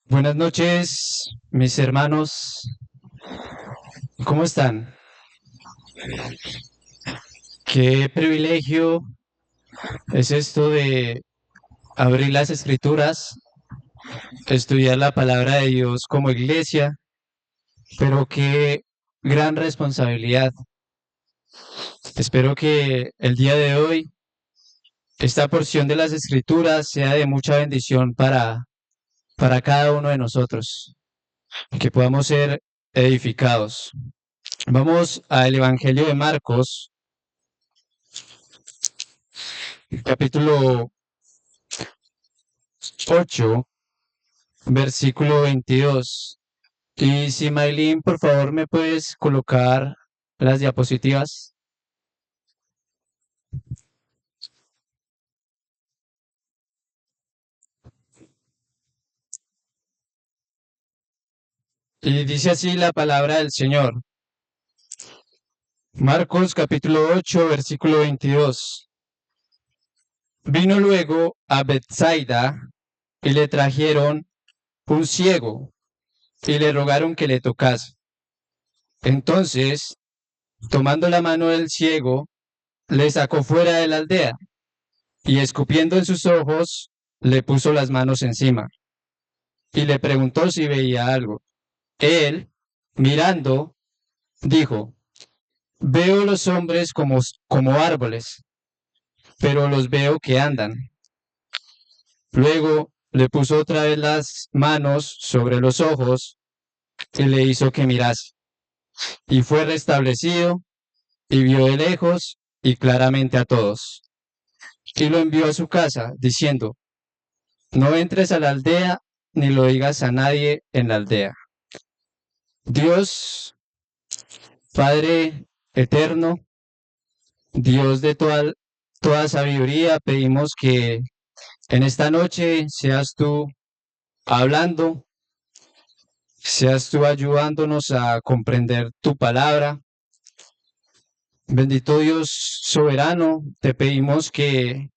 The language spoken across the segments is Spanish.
Buenas noches, mis hermanos. ¿Cómo están? Qué privilegio es esto de abrir las escrituras, estudiar la palabra de Dios como iglesia, pero qué gran responsabilidad. Espero que el día de hoy esta porción de las escrituras sea de mucha bendición para cada uno de nosotros, que podamos ser edificados. Vamos al Evangelio de Marcos, capítulo 8, versículo 22. Y si Maylin, por favor, me puedes colocar las diapositivas. Y dice así la palabra del Señor. Marcos capítulo 8, versículo 22. Vino luego a Bethsaida y le trajeron un ciego y le rogaron que le tocase. Entonces, tomando la mano del ciego, le sacó fuera de la aldea y escupiendo en sus ojos, le puso las manos encima y le preguntó si veía algo. Él, mirando, dijo, veo los hombres como árboles, pero los veo que andan. Luego le puso otra vez las manos sobre los ojos y le hizo que mirase. Y fue restablecido y vio de lejos y claramente a todos. Y lo envió a su casa, diciendo, no entres a la aldea ni lo digas a nadie en la aldea. Dios, Padre eterno, Dios de toda sabiduría, pedimos que en esta noche seas tú hablando, seas tú ayudándonos a comprender tu palabra. Bendito Dios soberano, te pedimos que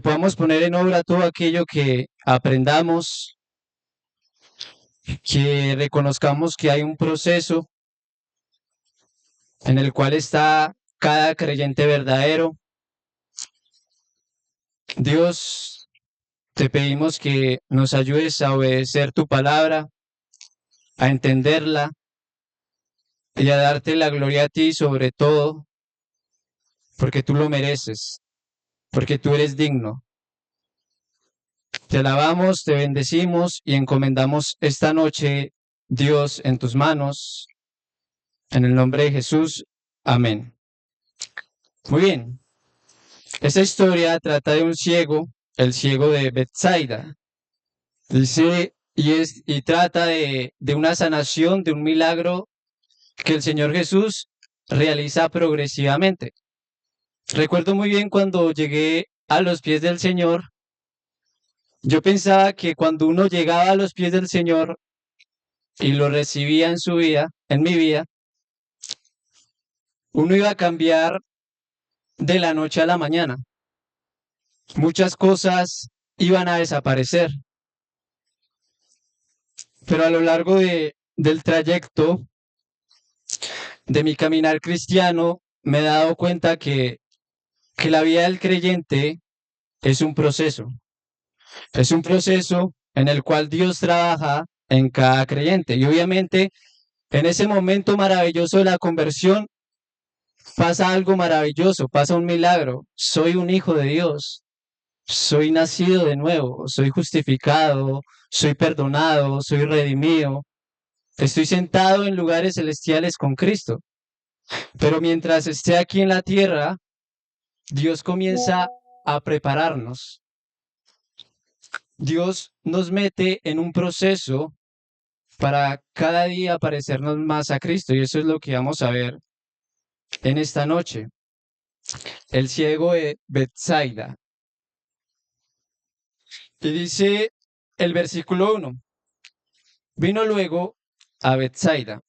podamos poner en obra todo aquello que aprendamos, que reconozcamos que hay un proceso en el cual está cada creyente verdadero. Dios, te pedimos que nos ayudes a obedecer tu palabra, a entenderla y a darte la gloria a ti sobre todo, porque tú lo mereces, porque tú eres digno. Te alabamos, te bendecimos y encomendamos esta noche, Dios, en tus manos, en el nombre de Jesús. Amén. Muy bien. Esta historia trata de un ciego, el ciego de Bethsaida. Dice, y trata de una sanación, de un milagro que el Señor Jesús realiza progresivamente. Recuerdo muy bien cuando llegué a los pies del Señor, yo pensaba que cuando uno llegaba a los pies del Señor y lo recibía en su vida, en mi vida, uno iba a cambiar de la noche a la mañana. Muchas cosas iban a desaparecer, pero a lo largo del trayecto de mi caminar cristiano me he dado cuenta que la vida del creyente es un proceso en el cual Dios trabaja en cada creyente. Y obviamente en ese momento maravilloso de la conversión pasa algo maravilloso, pasa un milagro. Soy un hijo de Dios, soy nacido de nuevo, soy justificado, soy perdonado, soy redimido. Estoy sentado en lugares celestiales con Cristo. Pero mientras esté aquí en la tierra, Dios comienza a prepararnos. Dios nos mete en un proceso para cada día parecernos más a Cristo. Y eso es lo que vamos a ver en esta noche. El ciego de Bethsaida. Y dice el versículo 1. Vino luego a Bethsaida.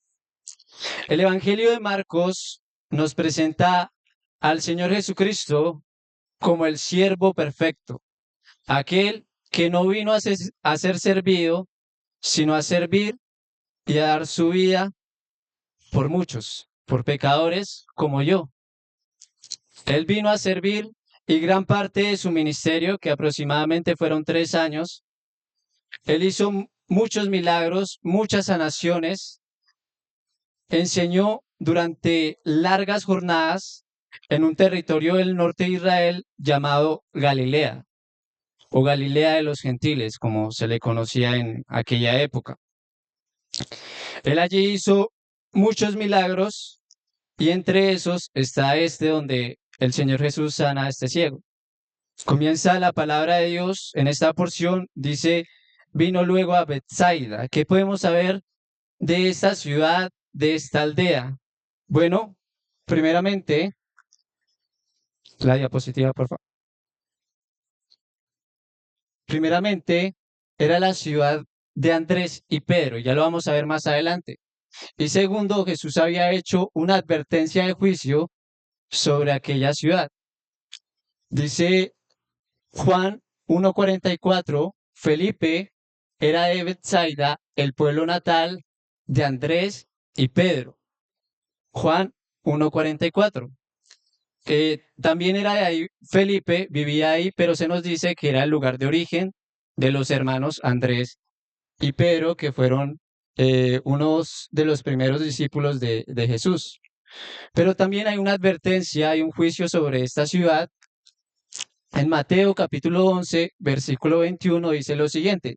El Evangelio de Marcos nos presenta al Señor Jesucristo como el siervo perfecto, aquel que no vino a ser servido, sino a servir y a dar su vida por muchos, por pecadores como yo. Él vino a servir y gran parte de su ministerio, que aproximadamente fueron 3 años, él hizo muchos milagros, muchas sanaciones, enseñó durante largas jornadas en un territorio del norte de Israel llamado Galilea o Galilea de los Gentiles, como se le conocía en aquella época. Él allí hizo muchos milagros y entre esos está este donde el Señor Jesús sana a este ciego. Comienza la palabra de Dios en esta porción, dice, vino luego a Bethsaida. ¿Qué podemos saber de esta ciudad, de esta aldea? Bueno, primeramente, la diapositiva, por favor. Primeramente, era la ciudad de Andrés y Pedro, y ya lo vamos a ver más adelante. Y segundo, Jesús había hecho una advertencia de juicio sobre aquella ciudad. Dice Juan 1:44, Felipe era de Bethsaida, el pueblo natal de Andrés y Pedro. Juan 1:44. También era de ahí, Felipe vivía ahí, pero se nos dice que era el lugar de origen de los hermanos Andrés y Pedro, que fueron unos de los primeros discípulos de Jesús. Pero también hay una advertencia, hay un juicio sobre esta ciudad. En Mateo capítulo 11, versículo 21 dice lo siguiente: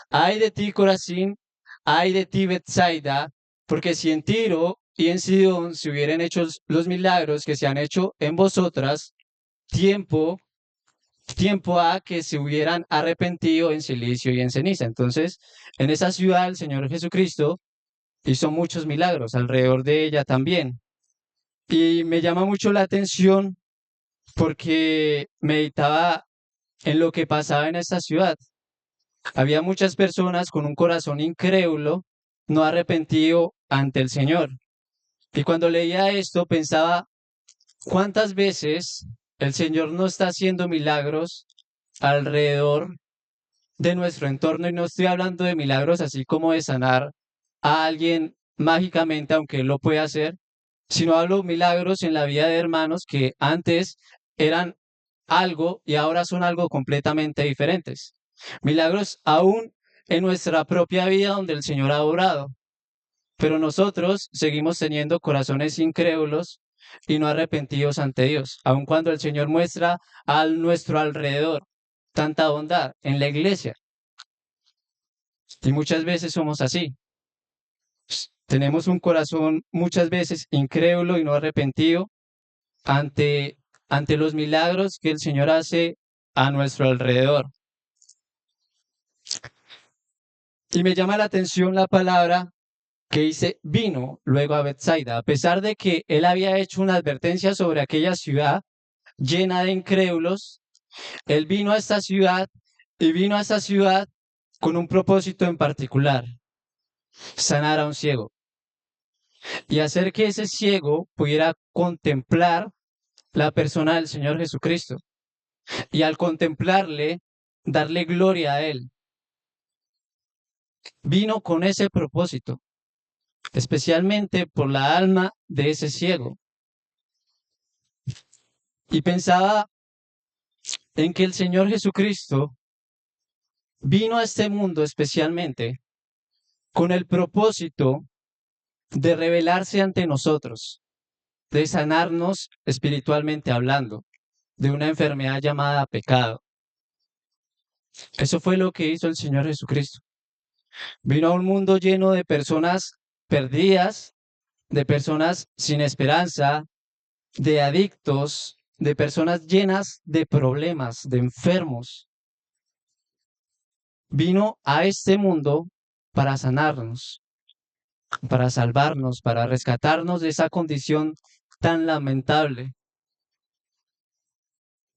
Ay de ti, Corazín, ay de ti, Bethsaida, porque si en Tiro y en Sidón se hubieran hecho los milagros que se han hecho en vosotras, tiempo, tiempo ha que se hubieran arrepentido en silicio y en ceniza. Entonces, en esa ciudad el Señor Jesucristo hizo muchos milagros, alrededor de ella también. Y me llama mucho la atención porque meditaba en lo que pasaba en esta ciudad. Había muchas personas con un corazón incrédulo, no arrepentido ante el Señor. Y cuando leía esto pensaba, ¿cuántas veces el Señor no está haciendo milagros alrededor de nuestro entorno? Y no estoy hablando de milagros así como de sanar a alguien mágicamente, aunque Él lo puede hacer, sino hablo de milagros en la vida de hermanos que antes eran algo y ahora son algo completamente diferentes. Milagros aún en nuestra propia vida donde el Señor ha obrado, pero nosotros seguimos teniendo corazones incrédulos y no arrepentidos ante Dios, aun cuando el Señor muestra a nuestro alrededor tanta bondad en la iglesia. Y muchas veces somos así. Tenemos un corazón muchas veces incrédulo y no arrepentido ante los milagros que el Señor hace a nuestro alrededor. Y me llama la atención la palabra que dice vino luego a Bethsaida, a pesar de que él había hecho una advertencia sobre aquella ciudad llena de incrédulos, él vino a esta ciudad y vino a esta ciudad con un propósito en particular: sanar a un ciego y hacer que ese ciego pudiera contemplar la persona del Señor Jesucristo y al contemplarle, darle gloria a Él. Vino con ese propósito, especialmente por la alma de ese ciego. Y pensaba en que el Señor Jesucristo vino a este mundo especialmente con el propósito de revelarse ante nosotros, de sanarnos espiritualmente hablando, de una enfermedad llamada pecado. Eso fue lo que hizo el Señor Jesucristo. Vino a un mundo lleno de personas perdidas, de personas sin esperanza, de adictos, de personas llenas de problemas, de enfermos. Vino a este mundo para sanarnos, para salvarnos, para rescatarnos de esa condición tan lamentable.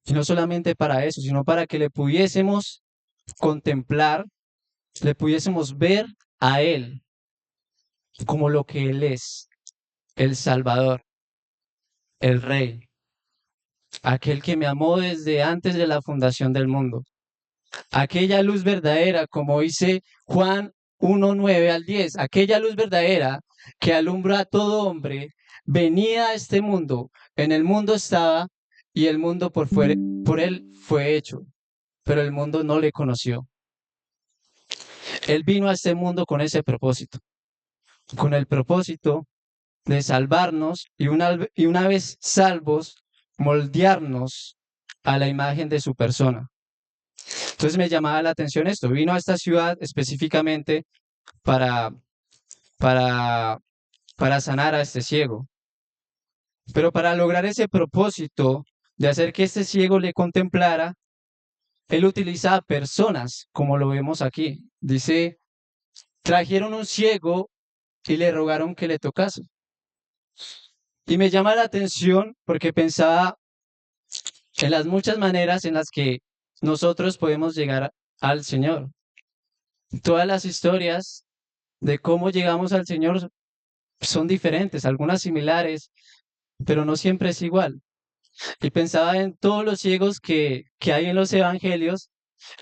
Y no solamente para eso, sino para que le pudiésemos contemplar, le pudiésemos ver a Él como lo que Él es, el Salvador, el Rey, aquel que me amó desde antes de la fundación del mundo. aquella luz verdadera, como dice Juan 1:9 al 10, aquella luz verdadera que alumbra a todo hombre, venía a este mundo, en el mundo estaba y el mundo por él fue hecho, pero el mundo no le conoció. Él vino a este mundo con ese propósito, con el propósito de salvarnos y una vez salvos, moldearnos a la imagen de su persona. Entonces me llamaba la atención esto. Vino a esta ciudad específicamente para, para, para sanar a este ciego. Pero para lograr ese propósito de hacer que este ciego le contemplara, él utilizaba personas, como lo vemos aquí. Dice, trajeron un ciego y le rogaron que le tocase. Y me llama la atención porque pensaba en las muchas maneras en las que nosotros podemos llegar al Señor. Todas las historias de cómo llegamos al Señor son diferentes, algunas similares, pero no siempre es igual. Y pensaba en todos los ciegos que hay en los evangelios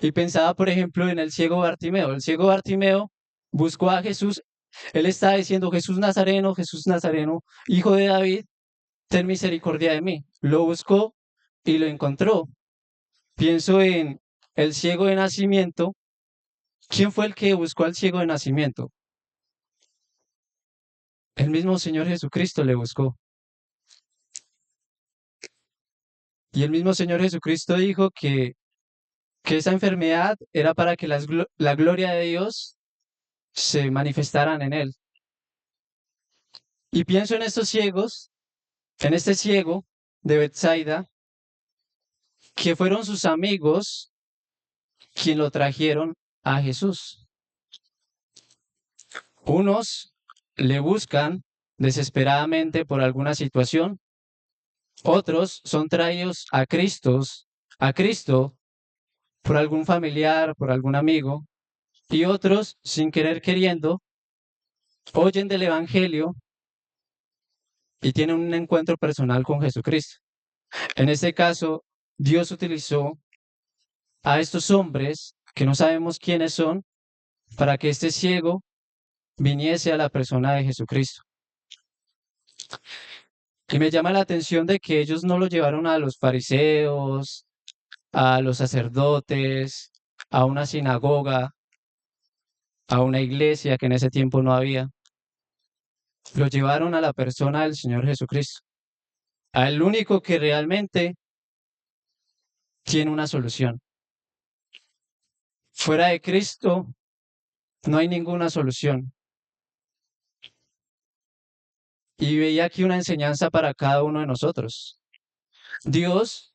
y pensaba, por ejemplo, en el ciego Bartimeo. El ciego Bartimeo buscó a Jesús. Él estaba diciendo, Jesús Nazareno, hijo de David, ten misericordia de mí. Lo buscó y lo encontró. Pienso en el ciego de nacimiento. ¿Quién fue el que buscó al ciego de nacimiento? El mismo Señor Jesucristo le buscó. Y el mismo Señor Jesucristo dijo que esa enfermedad era para que la gloria de Dios se manifestaran en él. Y pienso en estos ciegos, en este ciego de Bethsaida, que fueron sus amigos quien lo trajeron a Jesús. Unos le buscan desesperadamente por alguna situación, otros son traídos a Cristo por algún familiar, por algún amigo, y otros, sin querer queriendo, oyen del Evangelio y tienen un encuentro personal con Jesucristo. En este caso, Dios utilizó a estos hombres que no sabemos quiénes son para que este ciego viniese a la persona de Jesucristo. Y me llama la atención de que ellos no lo llevaron a los fariseos, a los sacerdotes, a una sinagoga, a una iglesia que en ese tiempo no había. Lo llevaron a la persona del Señor Jesucristo, al único que realmente tiene una solución. Fuera de Cristo no hay ninguna solución. Y veía aquí una enseñanza para cada uno de nosotros. Dios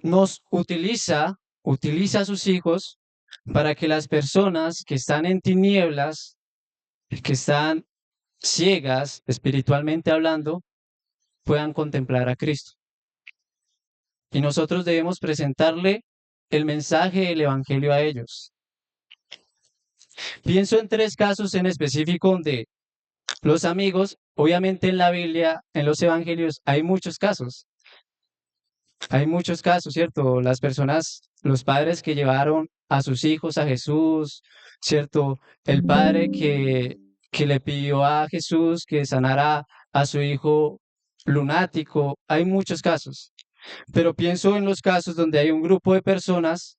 nos utiliza a sus hijos para que las personas que están en tinieblas, que están ciegas espiritualmente hablando, puedan contemplar a Cristo. Y nosotros debemos presentarle el mensaje del Evangelio a ellos. Pienso en 3 casos en específico donde los amigos, obviamente en la Biblia, en los Evangelios, hay muchos casos, ¿cierto? Las personas, los padres que llevaron a sus hijos a Jesús, ¿cierto? El padre que le pidió a Jesús que sanara a su hijo lunático, hay muchos casos. Pero pienso en los casos donde hay un grupo de personas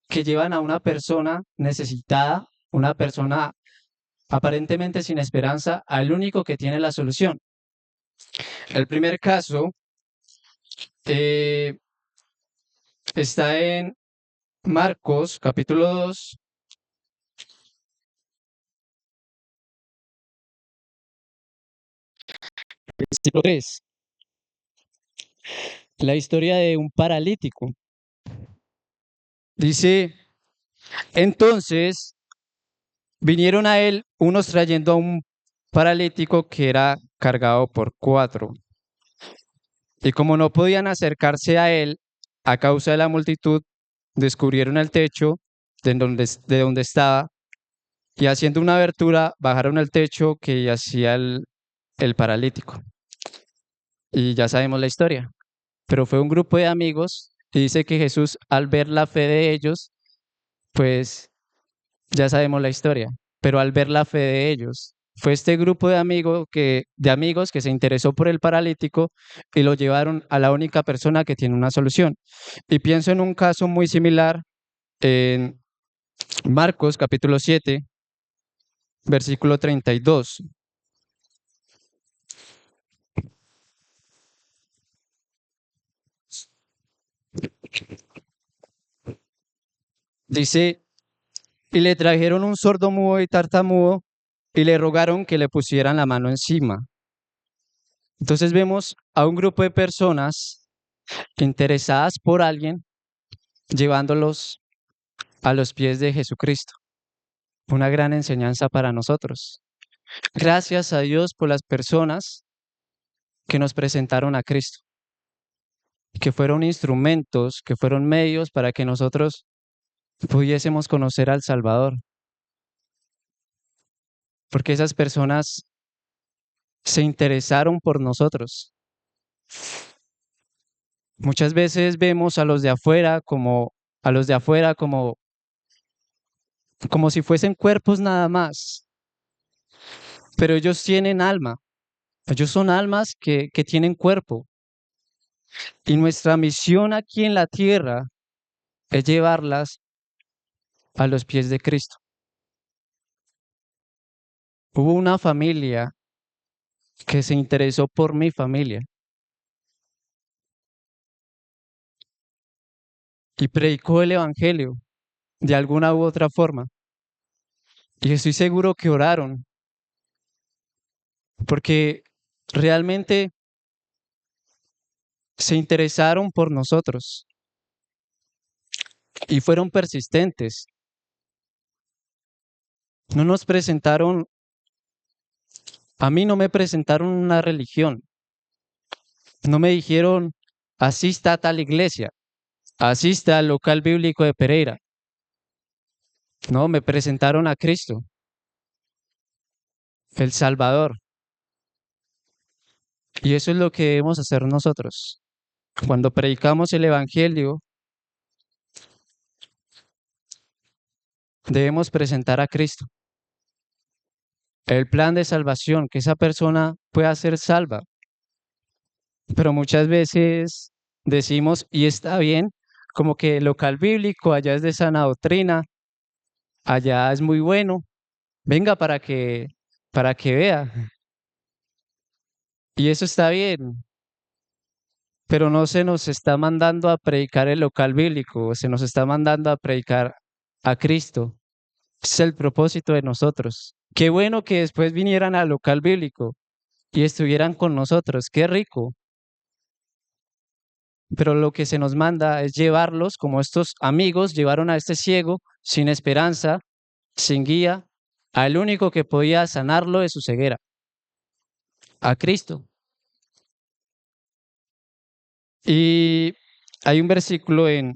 que llevan a una persona necesitada, una persona aparentemente sin esperanza, al único que tiene la solución. El primer caso eh, está en Marcos capítulo 2, versículo 3. La historia de un paralítico. Dice, entonces vinieron a él unos trayendo a un paralítico que era cargado por 4. Y como no podían acercarse a él a causa de la multitud, descubrieron el techo de donde estaba y haciendo una abertura bajaron el techo que hacía el paralítico. Y ya sabemos la historia. Pero fue un grupo de amigos y dice que Jesús, al ver la fe de ellos, pues ya sabemos la historia, pero al ver la fe de ellos, fue este grupo de amigos que se interesó por el paralítico y lo llevaron a la única persona que tiene una solución. Y pienso en un caso muy similar en Marcos capítulo 7, versículo 32. Dice, y le trajeron un sordo mudo y tartamudo y le rogaron que le pusieran la mano encima. Entonces vemos a un grupo de personas interesadas por alguien llevándolos a los pies de Jesucristo. Una gran enseñanza para nosotros. Gracias a Dios por las personas que nos presentaron a Cristo, que fueron instrumentos, que fueron medios para que nosotros pudiésemos conocer al Salvador. Porque esas personas se interesaron por nosotros. Muchas veces vemos a los de afuera como si fuesen cuerpos nada más, pero ellos tienen alma, ellos son almas que tienen cuerpo. Y nuestra misión aquí en la tierra es llevarlas a los pies de Cristo. Hubo una familia que se interesó por mi familia y predicó el Evangelio de alguna u otra forma. Y estoy seguro que oraron, porque realmente se interesaron por nosotros y fueron persistentes. No nos presentaron, a mí no me presentaron una religión, no me dijeron, asista a tal iglesia, asista al local bíblico de Pereira. No, me presentaron a Cristo, el Salvador. Y eso es lo que debemos hacer nosotros. Cuando predicamos el Evangelio, debemos presentar a Cristo, el plan de salvación, que esa persona pueda ser salva. Pero muchas veces decimos, y está bien, como que el local bíblico allá es de sana doctrina, allá es muy bueno, venga para que vea. Y eso está bien, pero no se nos está mandando a predicar el local bíblico, se nos está mandando a predicar a Cristo. Ese es el propósito de nosotros. Qué bueno que después vinieran al local bíblico y estuvieran con nosotros, qué rico. Pero lo que se nos manda es llevarlos, como estos amigos llevaron a este ciego sin esperanza, sin guía, al único que podía sanarlo de su ceguera, a Cristo. Y hay un versículo en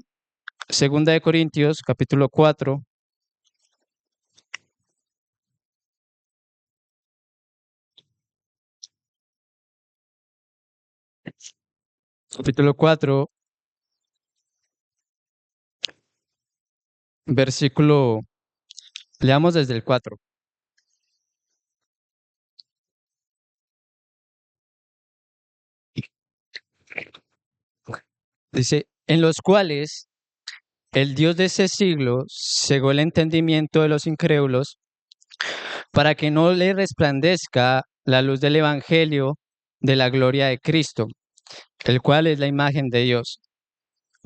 Segunda de Corintios, capítulo 4, capítulo 4, versículo, leamos desde el 4. Dice, en los cuales el Dios de ese siglo cegó el entendimiento de los incrédulos para que no le resplandezca la luz del Evangelio de la gloria de Cristo, el cual es la imagen de Dios.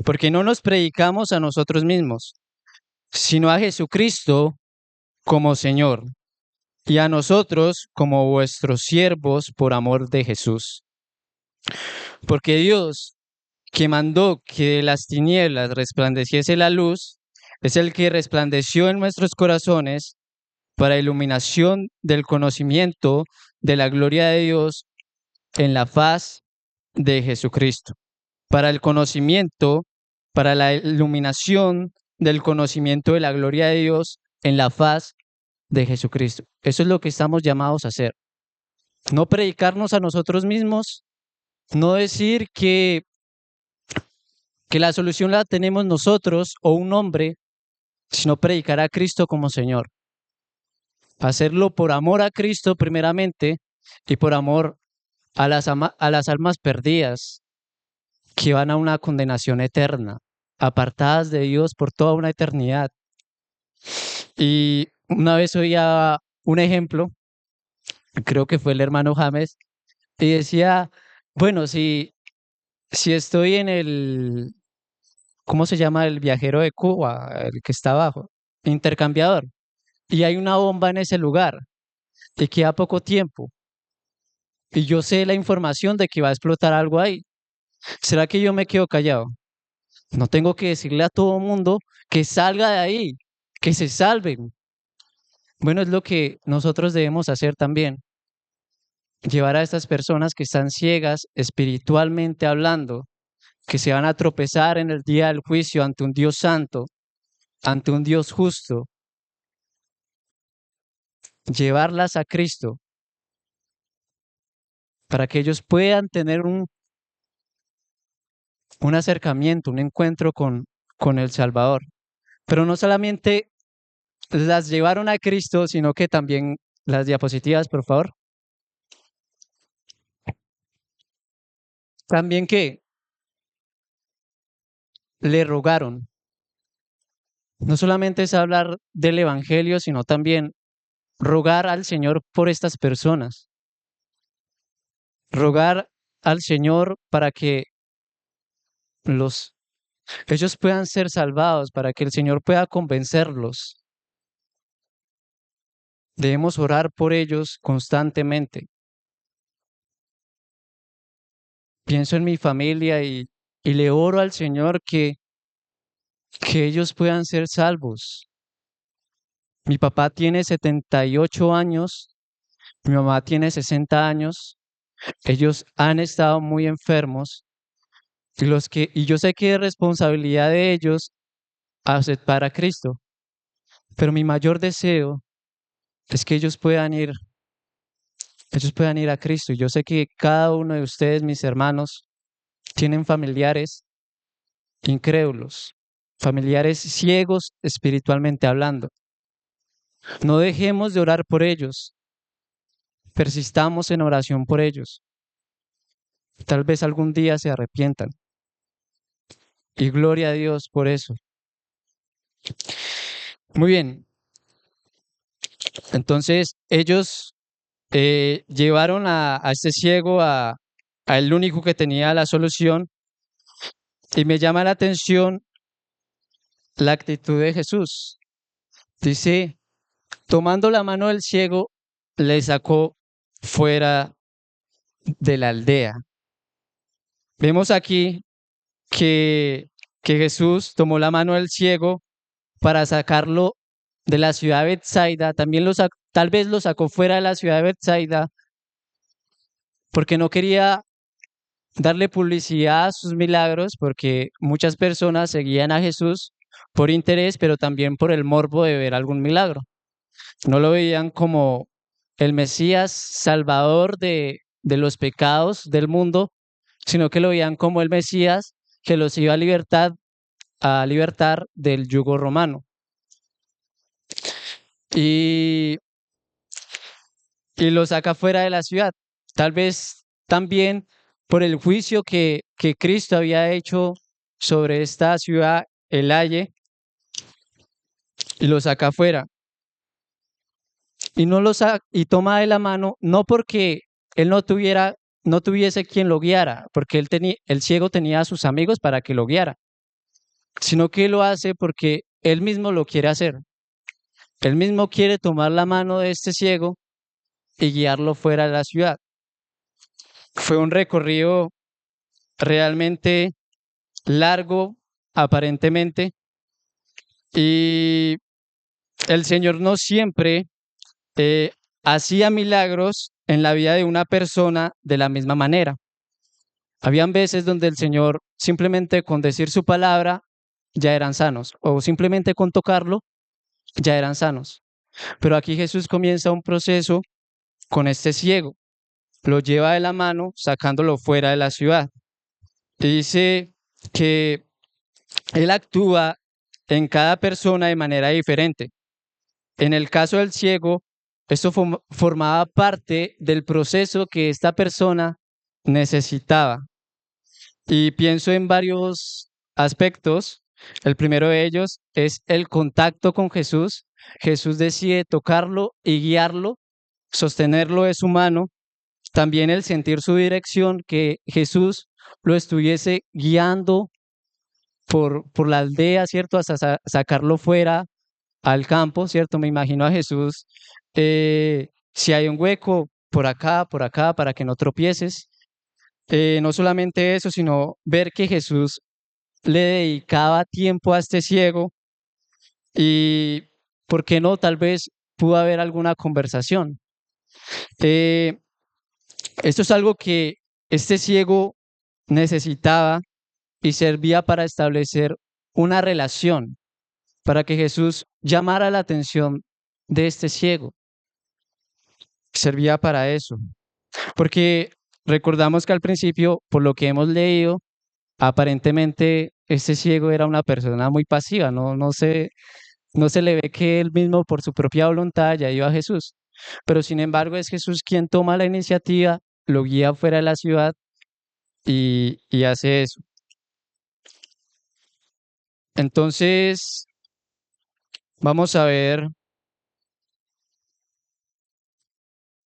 Porque no nos predicamos a nosotros mismos, sino a Jesucristo como Señor, y a nosotros como vuestros siervos por amor de Jesús. Porque Dios, que mandó que de las tinieblas resplandeciese la luz, es el que resplandeció en nuestros corazones para iluminación del conocimiento de la gloria de Dios en la faz de Jesucristo. Para el conocimiento, para la iluminación del conocimiento de la gloria de Dios en la faz de Jesucristo. Eso es lo que estamos llamados a hacer. No predicarnos a nosotros mismos, no decir que la solución la tenemos nosotros o un hombre, sino predicar a Cristo como Señor. Hacerlo por amor a Cristo primeramente y por amor a a las almas perdidas que van a una condenación eterna, apartadas de Dios por toda una eternidad. Y una vez oía un ejemplo, creo que fue el hermano James, y decía, bueno, si estoy en ¿cómo se llama? El viajero de Cuba, el que está abajo, intercambiador, y hay una bomba en ese lugar, y queda poco tiempo, y yo sé la información de que va a explotar algo ahí. ¿Será que yo me quedo callado? No tengo que decirle a todo mundo que salga de ahí, que se salven. Bueno, es lo que nosotros debemos hacer también, llevar a estas personas que están ciegas espiritualmente hablando, que se van a tropezar en el día del juicio ante un Dios santo, ante un Dios justo, llevarlas a Cristo para que ellos puedan tener un acercamiento, un encuentro con el Salvador. Pero no solamente las llevaron a Cristo, sino que también las diapositivas, por favor. También que le rogaron. No solamente es hablar del Evangelio, sino también rogar al Señor por estas personas. Rogar al Señor para que los, ellos puedan ser salvados, para que el Señor pueda convencerlos. Debemos orar por ellos constantemente. Pienso en mi familia y le oro al Señor que ellos puedan ser salvos. Mi papá tiene 78 años, mi mamá tiene 60 años. Ellos han estado muy enfermos y yo sé que es responsabilidad de ellos aceptar a Cristo, pero mi mayor deseo es que ellos puedan ir a Cristo. Y yo sé que cada uno de ustedes, mis hermanos, tienen familiares incrédulos, familiares ciegos espiritualmente hablando. No dejemos de orar por ellos, persistamos en oración por ellos. Tal vez algún día se arrepientan. Y gloria a Dios por eso. Muy bien, entonces ellos llevaron a este ciego a el único que tenía la solución y me llama la atención la actitud de Jesús. Dice, tomando la mano del ciego, le sacó fuera de la aldea. Vemos aquí que, que Jesús tomó la mano del ciego para sacarlo de la ciudad de Betsaida. También tal vez lo sacó fuera de la ciudad de Betsaida porque no quería darle publicidad a sus milagros, porque muchas personas seguían a Jesús por interés, pero también por el morbo de ver algún milagro. No lo veían como el Mesías salvador de los pecados del mundo, sino que lo veían como el Mesías que los iba a libertar del yugo romano. Y, y lo saca fuera de la ciudad. Tal vez también por el juicio que Cristo había hecho sobre esta ciudad, el Aye, y lo saca fuera. Y no y toma de la mano, no porque él no tuviese quien lo guiara, porque el ciego tenía a sus amigos para que lo guiara, sino que lo hace porque él mismo lo quiere hacer. Él mismo quiere tomar la mano de este ciego y guiarlo fuera de la ciudad. Fue un recorrido realmente largo, aparentemente, y el Señor no siempre hacía milagros en la vida de una persona de la misma manera. Habían veces donde el Señor simplemente con decir su palabra ya eran sanos, o simplemente con tocarlo ya eran sanos. Pero aquí Jesús comienza un proceso con este ciego, lo lleva de la mano sacándolo fuera de la ciudad. Y dice que él actúa en cada persona de manera diferente. En el caso del ciego, esto formaba parte del proceso que esta persona necesitaba. Y pienso en varios aspectos. El primero de ellos es el contacto con Jesús. Jesús decide tocarlo y guiarlo, sostenerlo de su mano. También el sentir su dirección, que Jesús lo estuviese guiando por la aldea, ¿cierto? Hasta sacarlo fuera al campo, ¿cierto? Me imagino a Jesús, si hay un hueco, por acá, para que no tropieces. No solamente eso, sino ver que Jesús le dedicaba tiempo a este ciego y, ¿por qué no? Tal vez pudo haber alguna conversación. Eh, Esto es algo que este ciego necesitaba y servía para establecer una relación, para que Jesús llamara la atención de este ciego. Servía para eso, porque recordamos que al principio, por lo que hemos leído, aparentemente este ciego era una persona muy pasiva, no se le ve que él mismo por su propia voluntad ya iba a Jesús, pero sin embargo es Jesús quien toma la iniciativa, lo guía fuera de la ciudad y hace eso. Entonces, vamos a ver,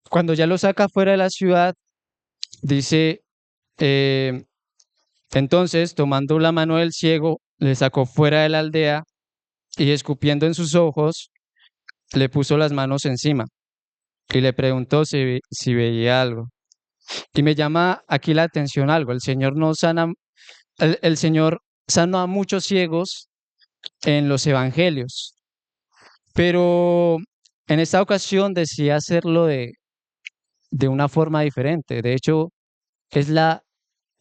cuando ya lo saca fuera de la ciudad, dice, eh, entonces, tomando la mano del ciego, le sacó fuera de la aldea y escupiendo en sus ojos, le puso las manos encima y le preguntó si veía algo. Y me llama aquí la atención algo, el Señor no sana, el Señor sanó a muchos ciegos en los evangelios, pero en esta ocasión decía hacerlo de una forma diferente. De hecho, es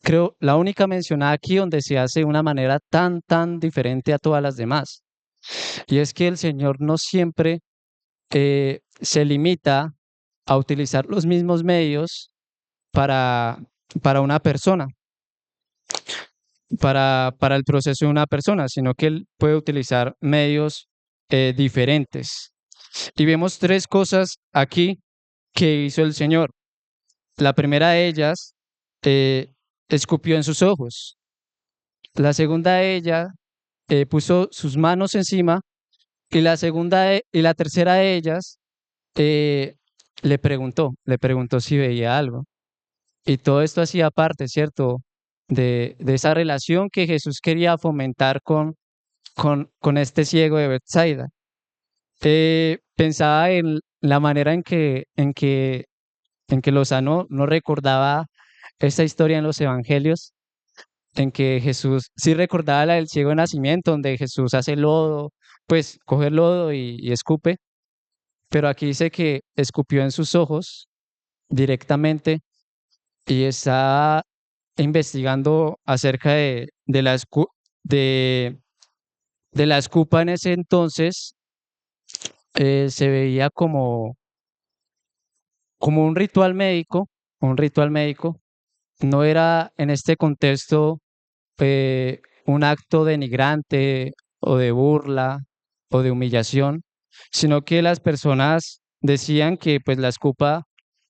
creo, la única mencionada aquí donde se hace de una manera tan diferente a todas las demás. Y es que el Señor no siempre se limita a utilizar los mismos medios para, para una persona, para el proceso de una persona, sino que Él puede utilizar medios diferentes. Y vemos tres cosas aquí que hizo el Señor. La primera de ellas, eh, escupió en sus ojos. La segunda de ellas, puso sus manos encima. Y y la tercera de ellas, eh, le preguntó si veía algo. Y todo esto hacía parte, ¿cierto? De esa relación que Jesús quería fomentar con este ciego de Bethsaida. Pensaba en la manera en que lo sanó, no recordaba esta historia en los evangelios, en que Jesús, sí recordaba la del ciego de nacimiento, donde Jesús hace lodo, pues coge el lodo y escupe, pero aquí dice que escupió en sus ojos directamente y está investigando acerca de, de la escupa en ese entonces. Se veía como un ritual médico. No era en este contexto un acto denigrante o de burla o de humillación, sino que las personas decían que pues la escupa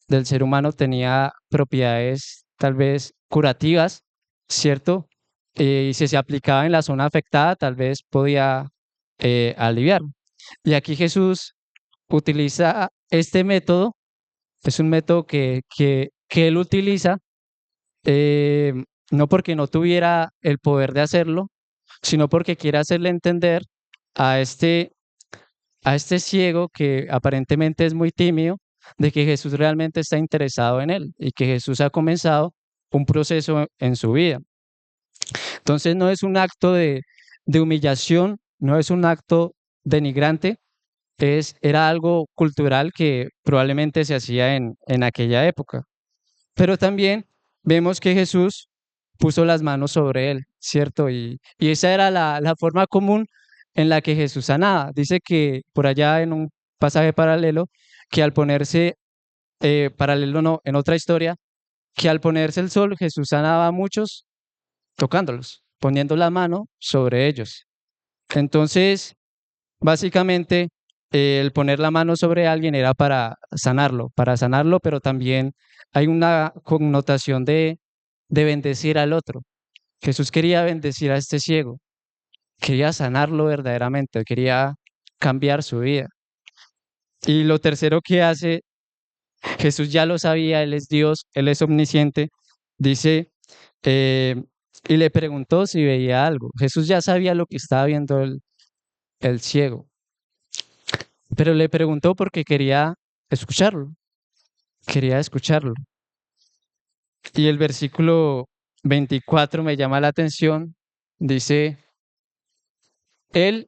del ser humano tenía propiedades tal vez curativas, ¿cierto? Y si se aplicaba en la zona afectada, tal vez podía aliviar. Y aquí Jesús utiliza este método, es un método que él utiliza, eh, no porque no tuviera el poder de hacerlo, sino porque quiere hacerle entender a a este ciego que aparentemente es muy tímido, de que Jesús realmente está interesado en él y que Jesús ha comenzado un proceso en su vida. Entonces no es un acto de humillación, no es un acto denigrante, era algo cultural que probablemente se hacía en aquella época. Pero también vemos que Jesús puso las manos sobre él, ¿cierto? Y esa era la forma común en la que Jesús sanaba. Dice que por allá en un pasaje paralelo, que al ponerse, paralelo no, en otra historia, que al ponerse el sol, Jesús sanaba a muchos tocándolos, poniendo la mano sobre ellos. Entonces, básicamente, el poner la mano sobre alguien era para sanarlo, pero también hay una connotación de bendecir al otro. Jesús quería bendecir a este ciego, quería sanarlo verdaderamente, quería cambiar su vida. Y lo tercero que hace, Jesús ya lo sabía, Él es Dios, Él es omnisciente, dice, eh, y le preguntó si veía algo. Jesús ya sabía lo que estaba viendo el ciego, pero le preguntó porque escucharlo, quería escucharlo. Y el versículo 24 me llama la atención, dice, Él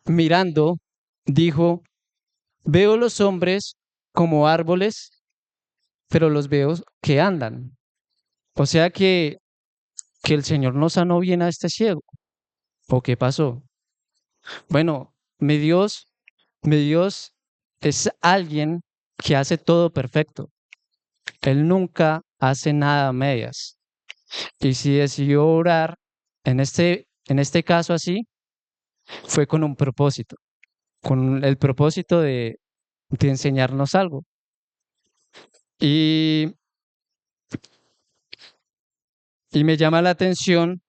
mirando, dijo, veo los hombres como árboles, pero los veo que andan. O sea que el Señor no sanó bien a este ciego. ¿O qué pasó? Bueno, mi Dios es alguien que hace todo perfecto. Él nunca hace nada a medias. Y si decidió orar en este caso así, fue con un propósito, con el propósito de enseñarnos algo. Y, y me llama la atención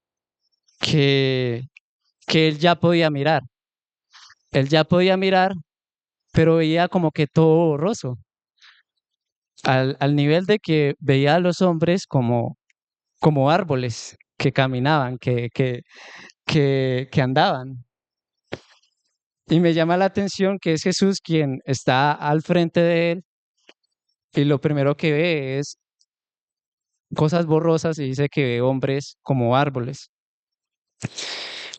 que, que él ya podía mirar, pero veía como que todo borroso, al nivel de que veía a los hombres como árboles que caminaban, que andaban. Y me llama la atención que es Jesús quien está al frente de él y lo primero que ve es cosas borrosas y dice que ve hombres como árboles.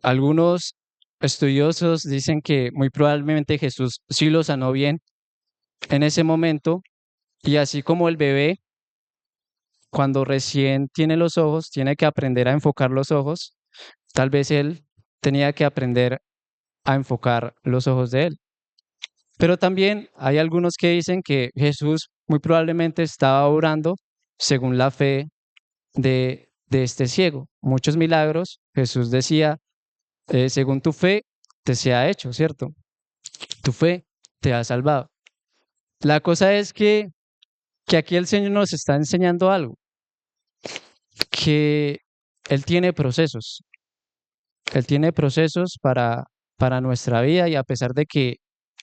Algunos estudiosos dicen que muy probablemente Jesús sí lo sanó bien en ese momento y así como el bebé cuando recién tiene los ojos tiene que aprender a enfocar los ojos, tal vez él tenía que aprender a enfocar los ojos de él. Pero también hay algunos que dicen que Jesús muy probablemente estaba orando según la fe de este ciego. Muchos milagros, Jesús decía, según tu fe te sea hecho, ¿cierto? Tu fe te ha salvado. La cosa es que aquí el Señor nos está enseñando algo, que Él tiene procesos, Él tiene procesos para nuestra vida y a pesar de que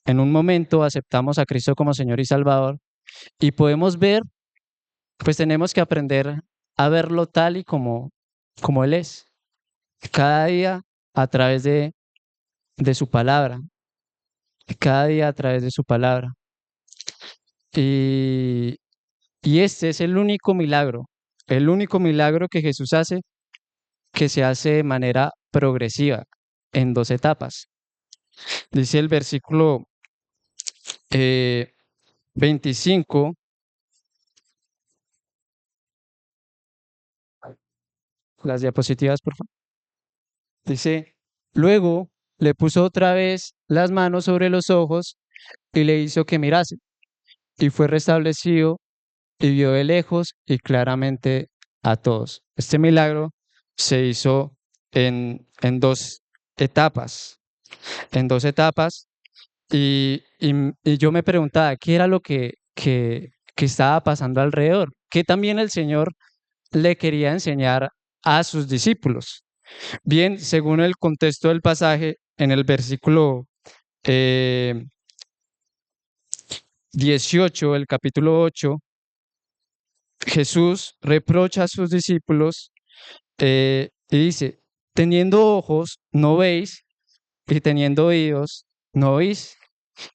en un momento aceptamos a Cristo como Señor y Salvador y podemos ver, pues tenemos que aprender a verlo tal y como Él es, cada día a través de su palabra, cada día a través de su palabra. Y, y este es el único milagro que Jesús hace, que se hace de manera progresiva, en dos etapas. Dice el versículo eh, 25, las diapositivas, por favor. Dice, luego le puso otra vez las manos sobre los ojos y le hizo que mirase, y fue restablecido y vio de lejos y claramente a todos. Este milagro se hizo en dos etapas, en dos etapas, y yo me preguntaba, ¿qué era lo que estaba pasando alrededor? ¿Qué también el Señor le quería enseñar a sus discípulos? Bien, según el contexto del pasaje, en el versículo eh, 18, el capítulo 8, Jesús reprocha a sus discípulos y dice, teniendo ojos, no veis, y teniendo oídos, no oís,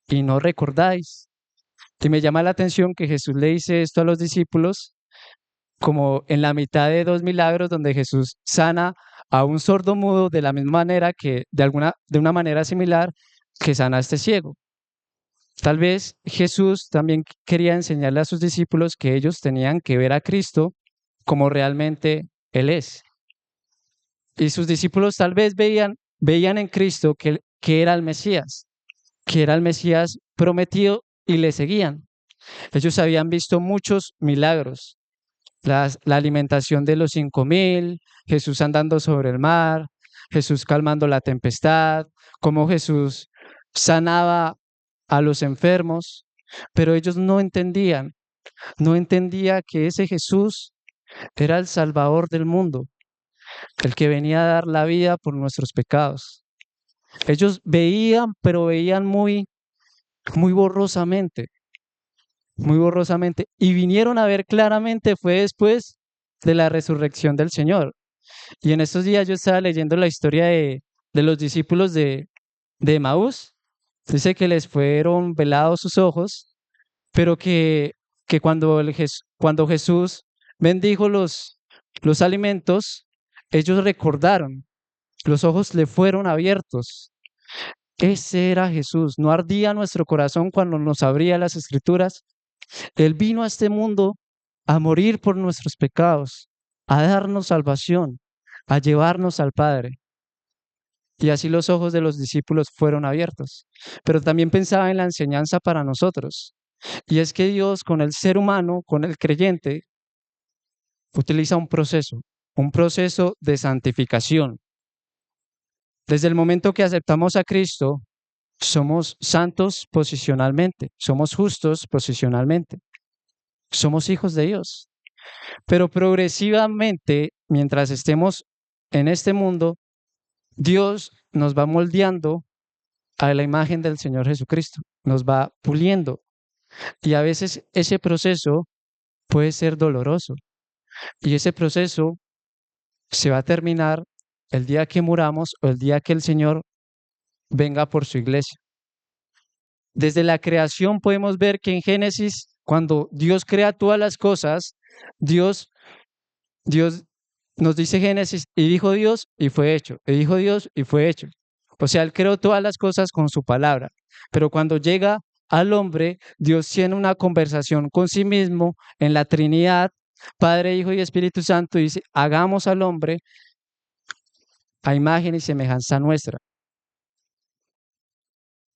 y no recordáis. Y me llama la atención que Jesús le dice esto a los discípulos como en la mitad de dos milagros donde Jesús sana a un sordo mudo de la misma manera que, de una manera similar, que sana a este ciego. Tal vez Jesús también quería enseñarle a sus discípulos que ellos tenían que ver a Cristo como realmente Él es. Y sus discípulos tal vez veían en Cristo que era el Mesías prometido y le seguían. Ellos habían visto muchos milagros, la alimentación de los 5.000, Jesús andando sobre el mar, Jesús calmando la tempestad, cómo Jesús sanaba a los enfermos, pero ellos no entendía que ese Jesús era el Salvador del mundo, el que venía a dar la vida por nuestros pecados. Ellos veían, pero veían muy borrosamente, muy borrosamente, y vinieron a ver claramente fue después de la resurrección del Señor. Y en estos días yo estaba leyendo la historia de los discípulos de Emaús. Dice que les fueron velados sus ojos, pero que cuando Jesús bendijo los alimentos, ellos recordaron, los ojos le fueron abiertos. Ese era Jesús. No ardía nuestro corazón cuando nos abría las escrituras. Él vino a este mundo a morir por nuestros pecados, a darnos salvación, a llevarnos al Padre. Y así los ojos de los discípulos fueron abiertos. Pero también pensaba en la enseñanza para nosotros. Y es que Dios con el ser humano, con el creyente, utiliza un proceso de santificación. Desde el momento que aceptamos a Cristo, somos santos posicionalmente, somos justos posicionalmente, somos hijos de Dios. Pero progresivamente, mientras estemos en este mundo, Dios nos va moldeando a la imagen del Señor Jesucristo, nos va puliendo. Y a veces ese proceso puede ser doloroso. Y ese proceso se va a terminar el día que muramos o el día que el Señor venga por su iglesia. Desde la creación podemos ver que en Génesis, cuando Dios crea todas las cosas, Dios, Dios nos dice Génesis, y dijo Dios y fue hecho, y dijo Dios y fue hecho. O sea, Él creó todas las cosas con su palabra, pero cuando llega al hombre, Dios tiene una conversación con sí mismo en la Trinidad, Padre, Hijo y Espíritu Santo, y dice, hagamos al hombre a imagen y semejanza nuestra.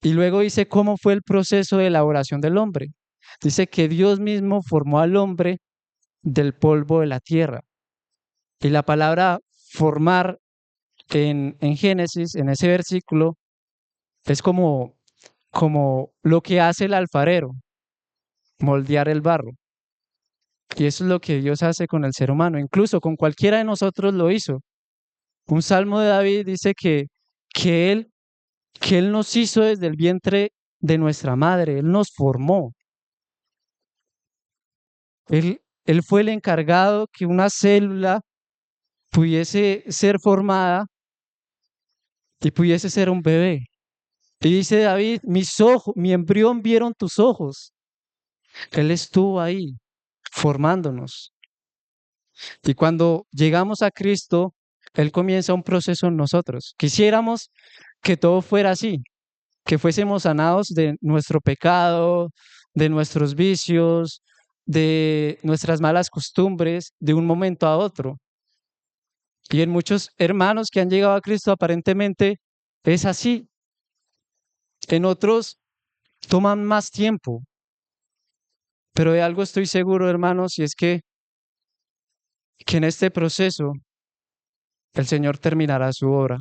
Y luego dice cómo fue el proceso de elaboración del hombre. Dice que Dios mismo formó al hombre del polvo de la tierra. Y la palabra formar en Génesis, en ese versículo, es como lo que hace el alfarero, moldear el barro. Y eso es lo que Dios hace con el ser humano, incluso con cualquiera de nosotros lo hizo. Un salmo de David dice que él, que Él nos hizo desde el vientre de nuestra madre, Él nos formó. Él fue el encargado que una célula pudiese ser formada y pudiese ser un bebé. Y dice David, mis ojos, mi embrión vieron tus ojos. Él estuvo ahí formándonos. Y cuando llegamos a Cristo, Él comienza un proceso en nosotros. Quisiéramos que todo fuera así, que fuésemos sanados de nuestro pecado, de nuestros vicios, de nuestras malas costumbres, de un momento a otro. Y en muchos hermanos que han llegado a Cristo aparentemente es así. En otros toman más tiempo. Pero de algo estoy seguro, hermanos, y es que en este proceso el Señor terminará su obra.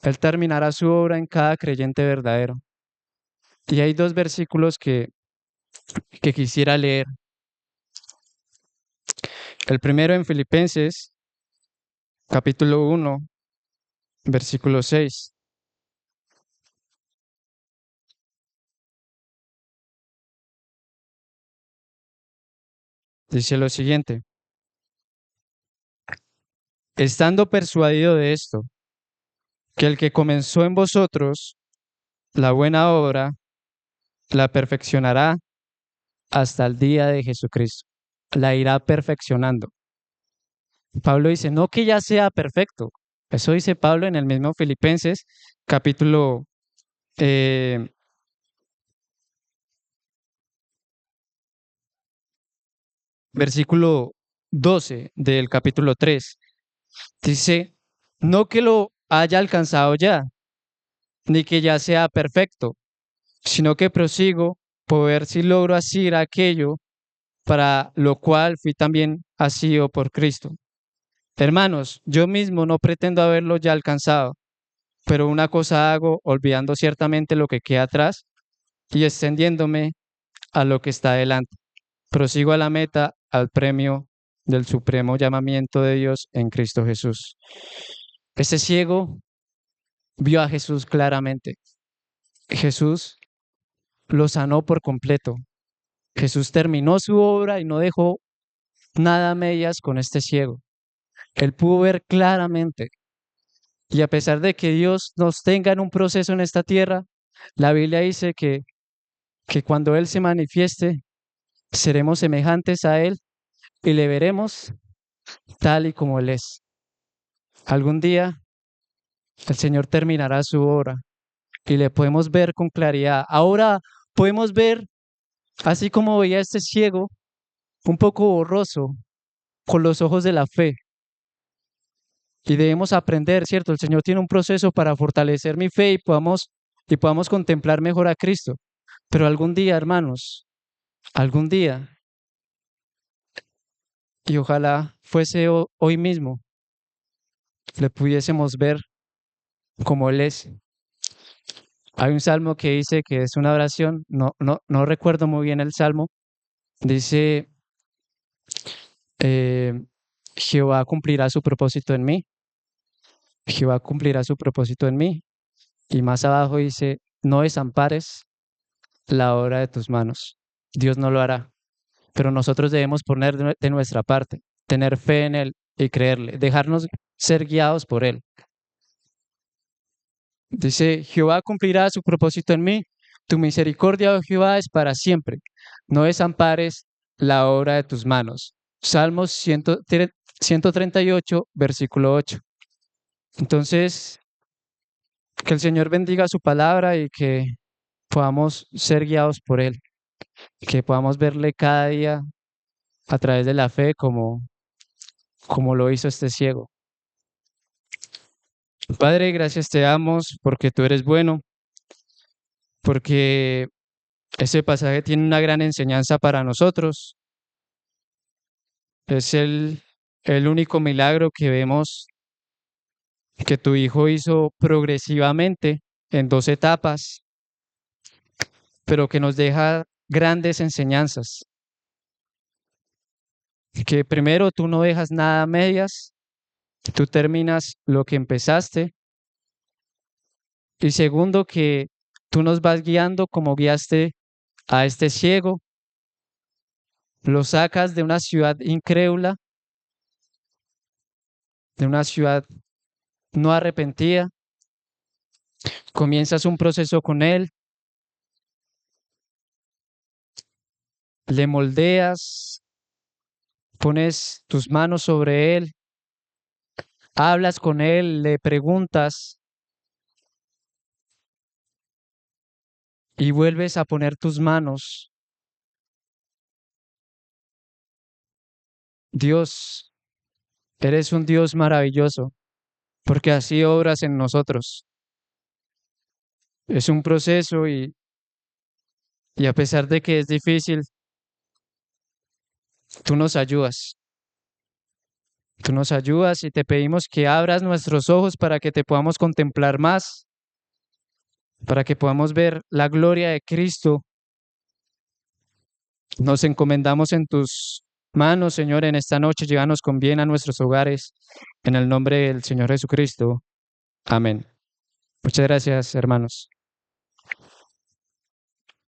Él terminará su obra en cada creyente verdadero. Y hay dos versículos que quisiera leer. El primero en Filipenses, capítulo 1, versículo 6. Dice lo siguiente: estando persuadido de esto, que el que comenzó en vosotros la buena obra, la perfeccionará hasta el día de Jesucristo. La irá perfeccionando. Pablo dice, no que ya sea perfecto. Eso dice Pablo en el mismo Filipenses, capítulo eh, versículo 12 del capítulo 3. Dice, no que lo haya alcanzado ya, ni que ya sea perfecto, sino que prosigo por ver si logro asir aquello para lo cual fui también asido por Cristo. Hermanos, yo mismo no pretendo haberlo ya alcanzado, pero una cosa hago, olvidando ciertamente lo que queda atrás y extendiéndome a lo que está adelante. Prosigo a la meta, al premio del supremo llamamiento de Dios en Cristo Jesús. Ese ciego vio a Jesús claramente. Jesús lo sanó por completo. Jesús terminó su obra y no dejó nada a medias con este ciego. Él pudo ver claramente. Y a pesar de que Dios nos tenga en un proceso en esta tierra, la Biblia dice que cuando Él se manifieste, seremos semejantes a Él y le veremos tal y como Él es. Algún día el Señor terminará su obra y le podemos ver con claridad. Ahora podemos ver, así como veía este ciego, un poco borroso, con los ojos de la fe. Y debemos aprender, ¿cierto? El Señor tiene un proceso para fortalecer mi fe y podamos contemplar mejor a Cristo. Pero algún día, hermanos, algún día, y ojalá fuese hoy mismo, le pudiésemos ver como Él es. Hay un salmo que dice que es una oración, no recuerdo muy bien el salmo, dice, eh, Jehová cumplirá su propósito en mí, Jehová cumplirá su propósito en mí. Y más abajo dice, no desampares la obra de tus manos. Dios no lo hará, pero nosotros debemos poner de nuestra parte, tener fe en Él y creerle, dejarnos ser guiados por Él. Dice, Jehová cumplirá su propósito en mí, tu misericordia, oh Jehová, es para siempre. No desampares la obra de tus manos. Salmos 138, versículo 8. Entonces, que el Señor bendiga su palabra y que podamos ser guiados por Él, que podamos verle cada día a través de la fe como lo hizo este ciego. Padre, gracias te damos porque tú eres bueno, porque ese pasaje tiene una gran enseñanza para nosotros. Es el único milagro que vemos que tu Hijo hizo progresivamente en 2 etapas, pero que nos deja grandes enseñanzas. Que primero tú no dejas nada a medias, tú terminas lo que empezaste. Y segundo, que tú nos vas guiando como guiaste a este ciego, lo sacas de una ciudad incrédula, de una ciudad no arrepentida, comienzas un proceso con él, le moldeas, pones tus manos sobre él, hablas con él, le preguntas y vuelves a poner tus manos. Dios, eres un Dios maravilloso, porque así obras en nosotros. Es un proceso y a pesar de que es difícil, tú nos ayudas. Tú nos ayudas y te pedimos que abras nuestros ojos para que te podamos contemplar más, para que podamos ver la gloria de Cristo. Nos encomendamos en tus manos, Señor, en esta noche. Llévanos con bien a nuestros hogares. En el nombre del Señor Jesucristo. Amén. Muchas gracias, hermanos.